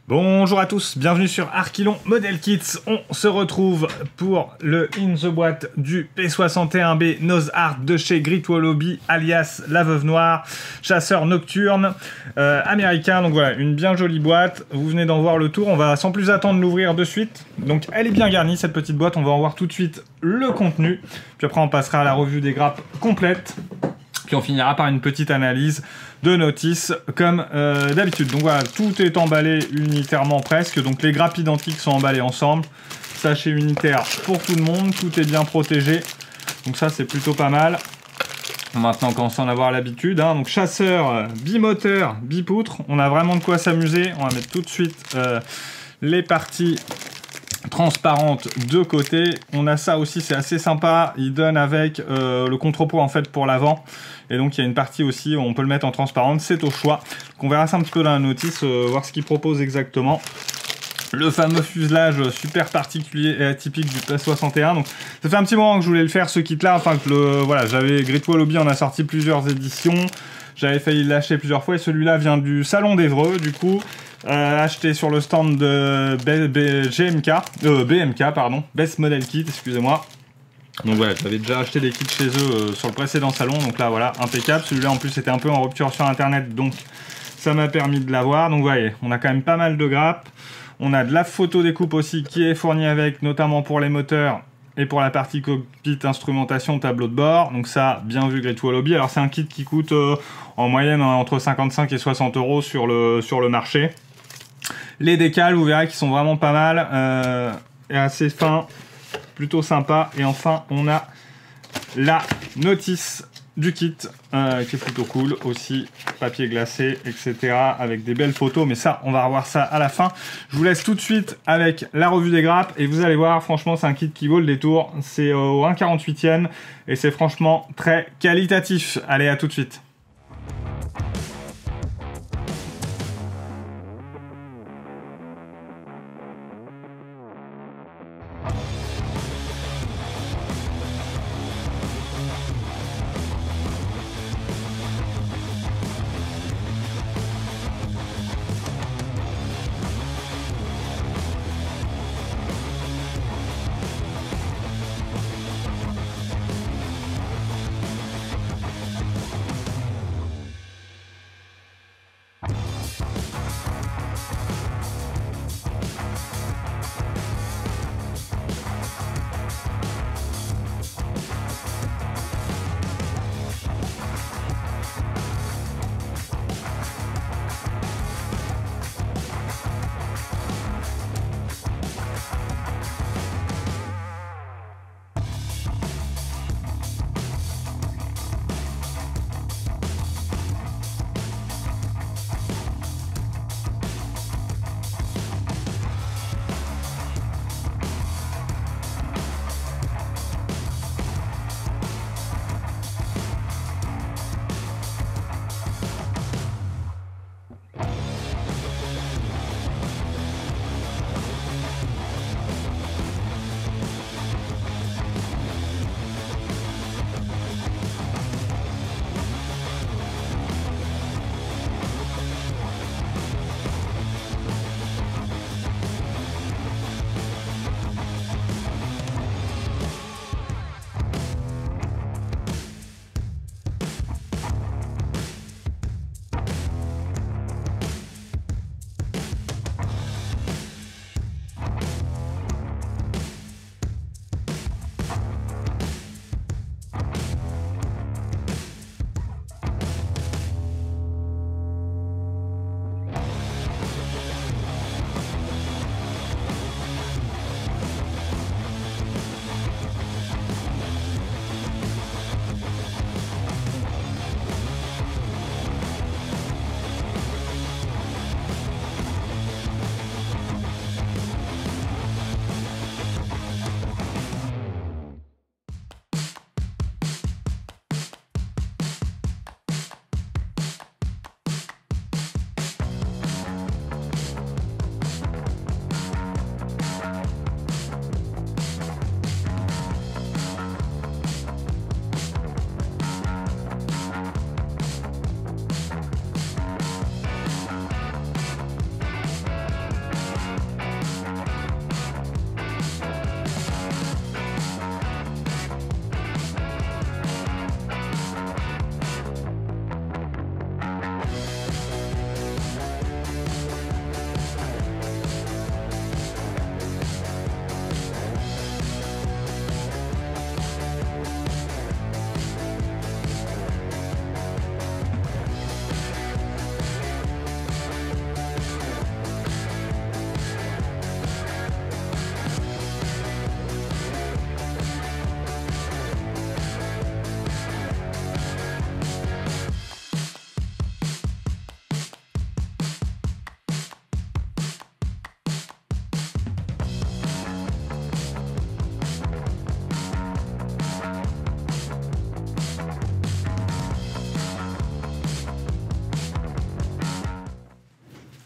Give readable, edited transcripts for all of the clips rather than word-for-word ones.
Bonjour à tous, bienvenue sur Archilon Model Kits. On se retrouve pour le In the Boîte du P61B Nose Art de chez Great Wall Hobby, alias La Veuve Noire, chasseur nocturne américain. Donc voilà, une bien jolie boîte. Vous venez d'en voir le tour. On va sans plus attendre l'ouvrir de suite. Donc elle est bien garnie cette petite boîte. On va en voir tout de suite le contenu. Puis après on passera à la revue des grappes complète. Puis on finira par une petite analyse de notice comme d'habitude. Donc voilà, tout est emballé unitairement presque. Donc les grappes identiques sont emballées ensemble. Sachet unitaire pour tout le monde. Tout est bien protégé. Donc ça c'est plutôt pas mal. Maintenant on commence à en avoir l'habitude. Hein. Donc chasseur bimoteur, bipoutre. On a vraiment de quoi s'amuser. On va mettre tout de suite les parties transparente de côté. On a ça aussi, c'est assez sympa. Il donne avec le contrepoids en fait pour l'avant. Et donc il y a une partie aussi où on peut le mettre en transparente. C'est au choix. Donc, on verra ça un petit peu dans la notice, voir ce qu'il propose exactement. Le fameux fuselage super particulier et atypique du P61. Donc ça fait un petit moment que je voulais le faire ce kit là. Enfin que voilà, j'avais Great Wall Hobby en a sorti plusieurs éditions. J'avais failli l'acheter plusieurs fois et celui-là vient du salon d'Evreux du coup. Acheté sur le stand de BMK, pardon, Best Model Kit, excusez-moi. Donc voilà, j'avais déjà acheté des kits chez eux sur le précédent salon, donc là voilà, impeccable. Celui-là en plus était un peu en rupture sur internet, donc ça m'a permis de l'avoir. Donc vous voyez, on a quand même pas mal de grappes. On a de la photo découpe aussi qui est fournie avec, notamment pour les moteurs et pour la partie cockpit, instrumentation, tableau de bord. Donc ça, bien vu Great Wall Hobby. Alors c'est un kit qui coûte en moyenne entre 55 et 60 € sur le marché. Les décals, vous verrez qu'ils sont vraiment pas mal et assez fins, plutôt sympa. Et enfin, on a la notice du kit qui est plutôt cool aussi, papier glacé, etc. avec des belles photos. Mais ça, on va revoir ça à la fin. Je vous laisse tout de suite avec la revue des grappes et vous allez voir, franchement, c'est un kit qui vaut le détour. C'est au 1,48e et c'est franchement très qualitatif. Allez, à tout de suite.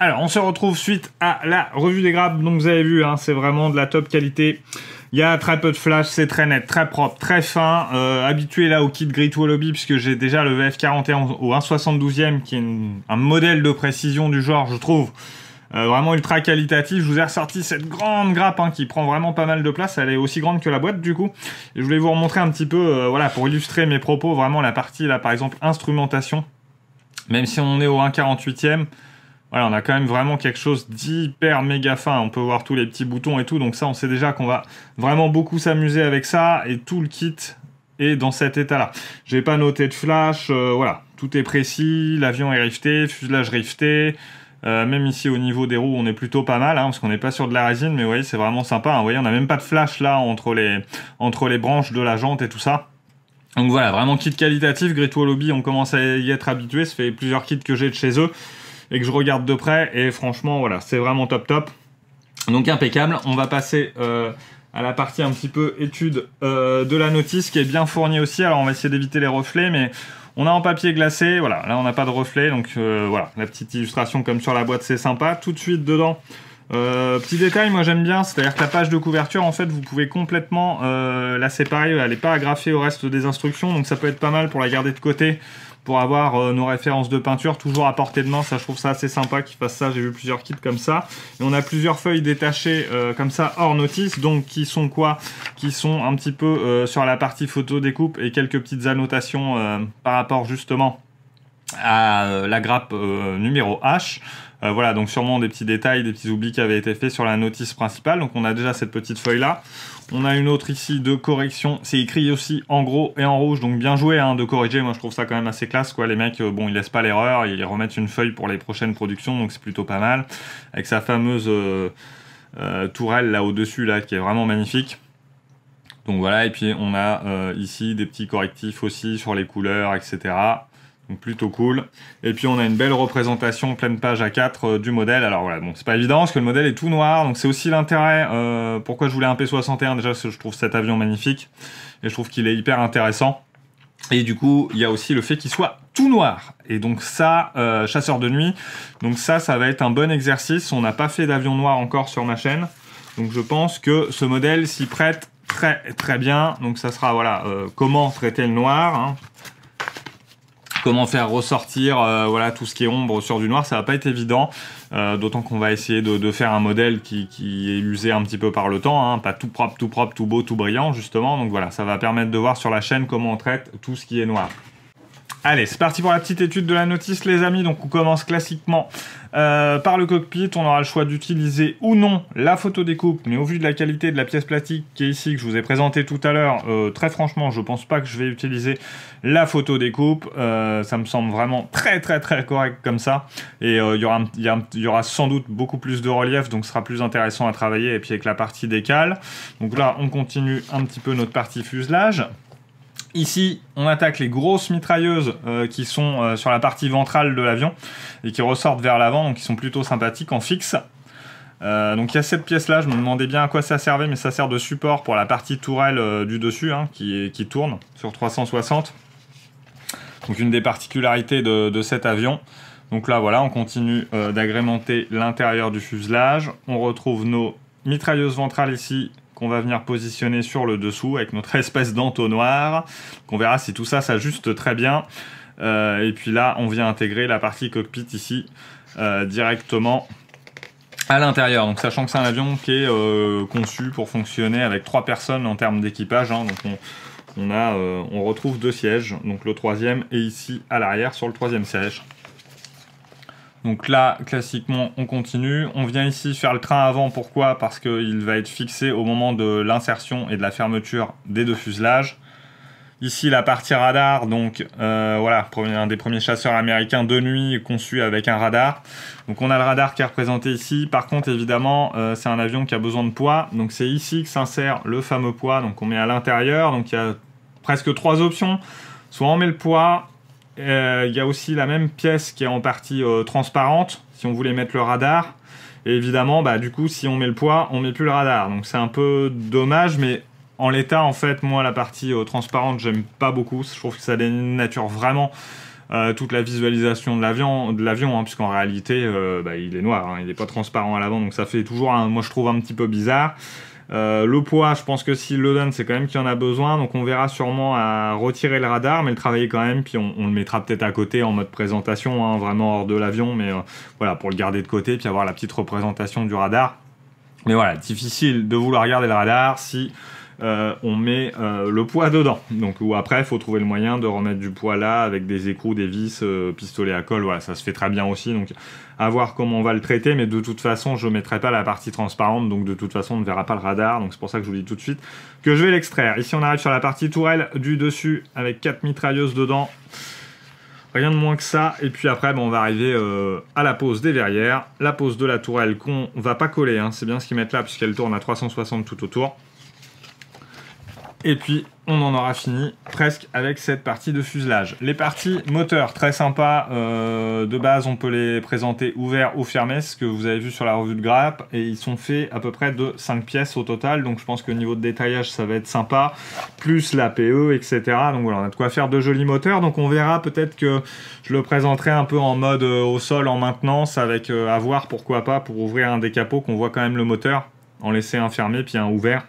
Alors, on se retrouve suite à la revue des grappes. Donc, vous avez vu, hein, c'est vraiment de la top qualité. Il y a très peu de flash, c'est très net, très propre, très fin. Habitué là au kit Great Wall Hobby, puisque j'ai déjà le VF41 au 1/72e, qui est un modèle de précision du genre, je trouve. Vraiment ultra qualitatif. Je vous ai ressorti cette grande grappe hein, qui prend vraiment pas mal de place. Elle est aussi grande que la boîte du coup. Et je voulais vous remontrer un petit peu, voilà, pour illustrer mes propos, vraiment la partie là, par exemple, instrumentation. Même si on est au 1/48e, voilà, on a quand même vraiment quelque chose d'hyper méga fin. On peut voir tous les petits boutons et tout. Donc ça, on sait déjà qu'on va vraiment beaucoup s'amuser avec ça. Et tout le kit est dans cet état-là. J'ai pas noté de flash. Voilà, tout est précis. L'avion est rifté, fuselage rifté. Même ici, au niveau des roues, on est plutôt pas mal. Hein, parce qu'on n'est pas sur de la résine. Mais vous voyez, c'est vraiment sympa. Hein, vous voyez, on n'a même pas de flash là entre les branches de la jante et tout ça. Donc voilà, vraiment kit qualitatif. Great Wall Hobby, on commence à y être habitué. Ça fait plusieurs kits que j'ai de chez eux et que je regarde de près, et franchement, voilà, c'est vraiment top top. Donc impeccable. On va passer à la partie un petit peu étude de la notice, qui est bien fournie aussi. Alors on va essayer d'éviter les reflets, mais on a en papier glacé, voilà, là on n'a pas de reflets, donc voilà, la petite illustration comme sur la boîte, c'est sympa. Tout de suite dedans, petit détail, moi j'aime bien, c'est-à-dire que la page de couverture, en fait, vous pouvez complètement la séparer, elle n'est pas agrafée au reste des instructions, donc ça peut être pas mal pour la garder de côté, pour avoir nos références de peinture toujours à portée de main. Ça, je trouve ça assez sympa qu'ils fassent ça. J'ai vu plusieurs kits comme ça. Et on a plusieurs feuilles détachées comme ça hors notice. Donc, qui sont quoi? Qui sont un petit peu sur la partie photo découpe et quelques petites annotations par rapport justement à la grappe numéro H. Voilà, donc sûrement des petits détails, des petits oublis qui avaient été faits sur la notice principale. Donc on a déjà cette petite feuille là. On a une autre ici de correction. C'est écrit aussi en gros et en rouge, donc bien joué hein, de corriger. Moi je trouve ça quand même assez classe quoi. Les mecs, bon, ils laissent pas l'erreur, ils remettent une feuille pour les prochaines productions, donc c'est plutôt pas mal. Avec sa fameuse tourelle là au-dessus là, qui est vraiment magnifique. Donc voilà, et puis on a ici des petits correctifs aussi sur les couleurs, etc. Donc plutôt cool. Et puis on a une belle représentation pleine page A4 du modèle. Alors voilà, bon, c'est pas évident parce que le modèle est tout noir, donc c'est aussi l'intérêt pourquoi je voulais un P61. Déjà parce que je trouve cet avion magnifique et je trouve qu'il est hyper intéressant. Et du coup, il y a aussi le fait qu'il soit tout noir. Et donc ça, chasseur de nuit, donc ça va être un bon exercice. On n'a pas fait d'avion noir encore sur ma chaîne, donc je pense que ce modèle s'y prête très très bien. Donc ça sera voilà, comment traiter le noir, hein. Comment faire ressortir voilà, tout ce qui est ombre sur du noir, ça va pas être évident, d'autant qu'on va essayer de faire un modèle qui est usé un petit peu par le temps, hein, pas tout propre, tout beau, tout brillant justement, donc voilà, ça va permettre de voir sur la chaîne comment on traite tout ce qui est noir. Allez, c'est parti pour la petite étude de la notice les amis. Donc on commence classiquement par le cockpit. On aura le choix d'utiliser ou non la photo découpe, mais au vu de la qualité de la pièce plastique qui est ici, que je vous ai présenté tout à l'heure, très franchement je pense pas que je vais utiliser la photo découpe. Ça me semble vraiment très correct comme ça, et il y aura sans doute beaucoup plus de relief, donc ce sera plus intéressant à travailler. Et puis avec la partie décale, donc là on continue un petit peu notre partie fuselage. Ici, on attaque les grosses mitrailleuses qui sont sur la partie ventrale de l'avion et qui ressortent vers l'avant, donc qui sont plutôt sympathiques en fixe. Donc il y a cette pièce-là, je me demandais bien à quoi ça servait, mais ça sert de support pour la partie tourelle du dessus, hein, qui tourne sur 360. Donc une des particularités de cet avion. Donc là, voilà, on continue d'agrémenter l'intérieur du fuselage. On retrouve nos mitrailleuses ventrales ici, qu'on va venir positionner sur le dessous avec notre espèce d'entonnoir. On verra si tout ça s'ajuste très bien. Et puis là, on vient intégrer la partie cockpit ici directement à l'intérieur. Donc sachant que c'est un avion qui est conçu pour fonctionner avec 3 personnes en termes d'équipage. Hein, donc on retrouve 2 sièges. Donc le 3e est ici à l'arrière sur le 3e siège. Donc là, classiquement, on continue. On vient ici faire le train avant. Pourquoi? Parce qu'il va être fixé au moment de l'insertion et de la fermeture des 2 fuselages. Ici, la partie radar. Donc voilà, un des premiers chasseurs américains de nuit conçu avec un radar. Donc on a le radar qui est représenté ici. Par contre, évidemment, c'est un avion qui a besoin de poids. Donc c'est ici que s'insère le fameux poids. Donc on met à l'intérieur. Donc il y a presque 3 options. Soit on met le poids. Il y a aussi la même pièce qui est en partie transparente si on voulait mettre le radar, et évidemment bah, du coup si on met le poids on met plus le radar, donc c'est un peu dommage, mais en l'état en fait moi la partie transparente j'aime pas beaucoup, je trouve que ça dénature vraiment toute la visualisation de l'avion, hein, puisqu'en réalité, il est noir, hein, il n'est pas transparent à l'avant, donc ça fait toujours, moi je trouve un petit peu bizarre. Le poids, je pense que s'il le donne, c'est quand même qu'il y en a besoin, donc on verra sûrement à retirer le radar, mais le travailler quand même, puis on le mettra peut-être à côté en mode présentation, hein, vraiment hors de l'avion, mais voilà, pour le garder de côté, puis avoir la petite représentation du radar. Mais voilà, difficile de vouloir garder le radar si on met le poids dedans. Donc, ou après, il faut trouver le moyen de remettre du poids là avec des écrous, des vis, pistolet à colle. Voilà, ça se fait très bien aussi. Donc, à voir comment on va le traiter. Mais de toute façon, je ne mettrai pas la partie transparente. Donc, de toute façon, on ne verra pas le radar. Donc, c'est pour ça que je vous dis tout de suite que je vais l'extraire. Ici, on arrive sur la partie tourelle du dessus avec 4 mitrailleuses dedans. Rien de moins que ça. Et puis après, on va arriver à la pose des verrières. La pose de la tourelle qu'on ne va pas coller. Hein. C'est bien ce qu'ils mettent là puisqu'elle tourne à 360 tout autour. Et puis, on en aura fini presque avec cette partie de fuselage. Les parties moteurs, très sympa. De base, on peut les présenter ouverts ou fermés, ce que vous avez vu sur la revue de grappe. Et ils sont faits à peu près de 5 pièces au total. Donc, je pense que niveau de détaillage, ça va être sympa. Plus la PE, etc. Donc, voilà, on a de quoi faire de jolis moteurs. Donc, on verra peut-être que je le présenterai un peu en mode au sol, en maintenance, avec à voir, pourquoi pas, pour ouvrir un des capots, qu'on voit quand même le moteur, en laisser un fermé, puis un ouvert.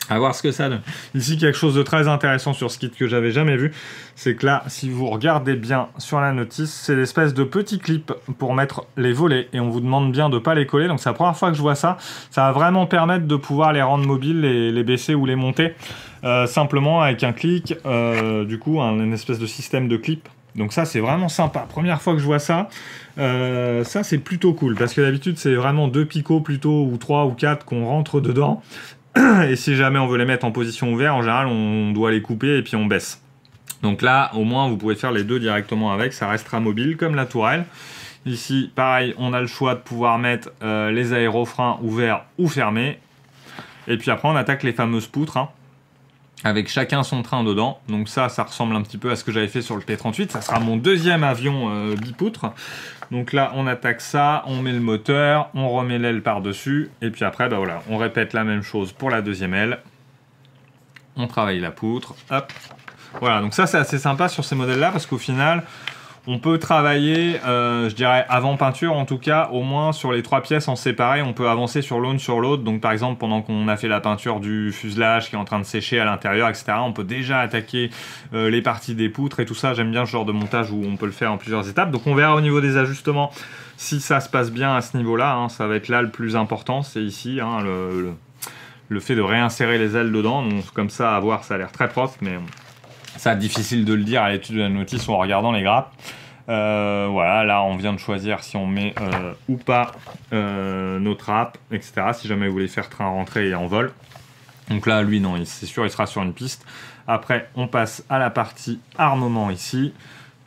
À voir ce que ça donne. Ici, quelque chose de très intéressant sur ce kit que j'avais jamais vu, c'est que là, si vous regardez bien sur la notice, c'est l'espèce de petit clip pour mettre les volets et on vous demande bien de ne pas les coller. Donc c'est la première fois que je vois ça. Ça va vraiment permettre de pouvoir les rendre mobiles, les baisser ou les monter simplement avec un clic. Du coup, une espèce de système de clip. Donc ça, c'est vraiment sympa. Première fois que je vois ça. Ça, c'est plutôt cool parce que d'habitude, c'est vraiment 2 picots plutôt ou 3 ou 4 qu'on rentre dedans. Et si jamais on veut les mettre en position ouverte, en général, on doit les couper et puis on baisse. Donc là, au moins, vous pouvez faire les deux directement avec. Ça restera mobile, comme la tourelle. Ici, pareil, on a le choix de pouvoir mettre les aérofreins ouverts ou fermés. Et puis après, on attaque les fameuses poutres, hein, avec chacun son train dedans. Donc ça ressemble un petit peu à ce que j'avais fait sur le P-38. Ça sera mon deuxième avion bipoutre. Donc là, on attaque ça, on met le moteur, on remet l'aile par-dessus. Et puis après, voilà, on répète la même chose pour la deuxième aile. On travaille la poutre. Hop. Voilà, donc ça, c'est assez sympa sur ces modèles-là parce qu'au final, on peut travailler, je dirais, avant peinture, en tout cas, au moins sur les 3 pièces en séparé, on peut avancer sur l'une sur l'autre. Donc par exemple, pendant qu'on a fait la peinture du fuselage qui est en train de sécher à l'intérieur, etc., on peut déjà attaquer les parties des poutres et tout ça. J'aime bien ce genre de montage où on peut le faire en plusieurs étapes. Donc on verra au niveau des ajustements si ça se passe bien à ce niveau-là. Hein, ça va être là le plus important, c'est ici, hein, le fait de réinsérer les ailes dedans. Donc comme ça, à voir, ça a l'air très propre, mais... Ça, difficile de le dire à l'étude de la notice ou en regardant les grappes. Voilà, là, on vient de choisir si on met ou pas nos trappes, etc. Si jamais vous voulez faire train rentrée et en vol. Donc là, lui, non, c'est sûr, il sera sur une piste. Après, on passe à la partie armement ici.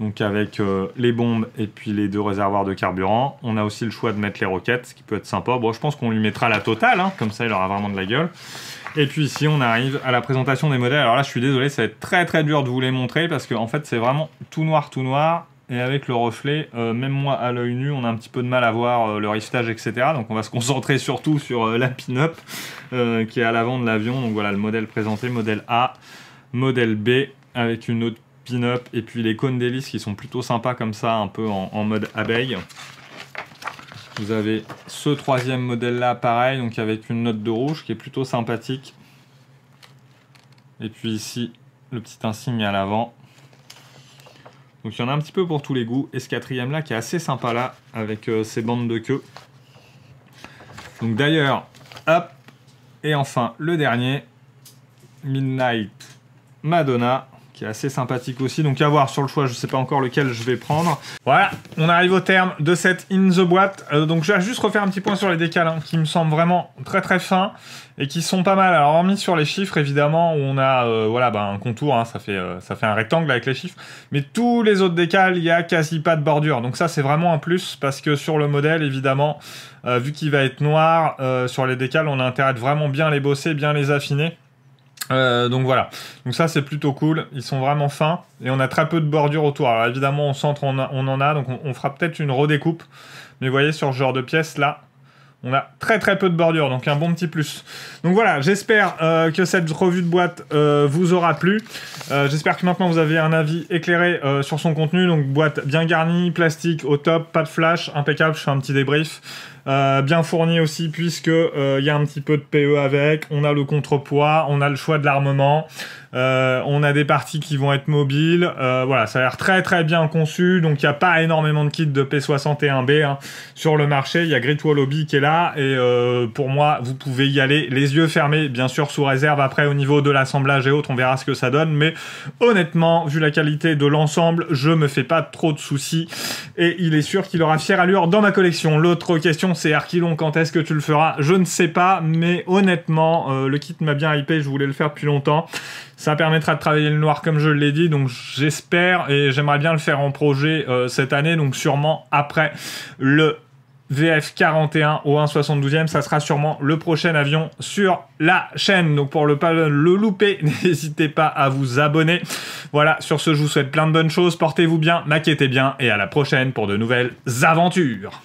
Donc avec les bombes et puis les 2 réservoirs de carburant. On a aussi le choix de mettre les roquettes, ce qui peut être sympa. Bon, je pense qu'on lui mettra la totale, hein, comme ça, il aura vraiment de la gueule. Et puis ici, on arrive à la présentation des modèles. Alors là, je suis désolé, ça va être très très dur de vous les montrer parce qu'en fait, c'est vraiment tout noir. Et avec le reflet, même moi, à l'œil nu, on a un petit peu de mal à voir le rivetage, etc. Donc on va se concentrer surtout sur la pin-up qui est à l'avant de l'avion. Donc voilà, le modèle présenté, modèle A, modèle B, avec une autre pin-up. Et puis les cônes d'hélice qui sont plutôt sympas comme ça, un peu en mode abeille. Vous avez ce 3e modèle-là, pareil, donc avec une note de rouge qui est plutôt sympathique. Et puis ici, le petit insigne à l'avant. Donc il y en a un petit peu pour tous les goûts. Et ce 4e-là qui est assez sympa là, avec ces bandes de queue. Donc d'ailleurs, hop, et enfin le dernier, Midnight Madonna, qui est assez sympathique aussi. Donc à voir sur le choix, je ne sais pas encore lequel je vais prendre. Voilà, on arrive au terme de cette In The Boîte. Donc je vais juste refaire un petit point sur les décals, hein, qui me semblent vraiment très très fins et qui sont pas mal. Alors hormis sur les chiffres, évidemment, où on a voilà, un contour, hein, ça fait un rectangle avec les chiffres. Mais tous les autres décals, il n'y a quasi pas de bordure. Donc ça, c'est vraiment un plus parce que sur le modèle, évidemment, vu qu'il va être noir, sur les décals, on a intérêt de vraiment bien les bosser, bien les affiner. Donc voilà, donc ça c'est plutôt cool, ils sont vraiment fins et on a très peu de bordure autour. Alors évidemment au centre on en a, donc on fera peut-être une redécoupe, mais vous voyez sur ce genre de pièces là, On a très très peu de bordure, donc un bon petit plus. Donc voilà, j'espère que cette revue de boîte vous aura plu. J'espère que maintenant vous avez un avis éclairé sur son contenu. Donc boîte bien garnie, plastique au top, pas de flash, impeccable, je fais un petit débrief. Bien fourni aussi puisque y a un petit peu de PE avec, on a le contrepoids, on a le choix de l'armement, on a des parties qui vont être mobiles, voilà, ça a l'air très très bien conçu, donc il n'y a pas énormément de kits de P61B hein, sur le marché. Il y a Great Wall Hobby qui est là et pour moi vous pouvez y aller les yeux fermés, bien sûr sous réserve après au niveau de l'assemblage et autres, on verra ce que ça donne, mais honnêtement vu la qualité de l'ensemble je me fais pas trop de soucis et il est sûr qu'il aura fière allure dans ma collection. L'autre question c'est Archilon, quand est-ce que tu le feras? Je ne sais pas, mais honnêtement, le kit m'a bien hypé, je voulais le faire depuis longtemps. Ça permettra de travailler le noir comme je l'ai dit, donc j'espère et j'aimerais bien le faire en projet cette année, donc sûrement après le VF41 au 1/72e, ça sera sûrement le prochain avion sur la chaîne. Donc pour ne pas le louper, n'hésitez pas à vous abonner. Voilà, sur ce, je vous souhaite plein de bonnes choses, portez-vous bien, maquettez bien, et à la prochaine pour de nouvelles aventures.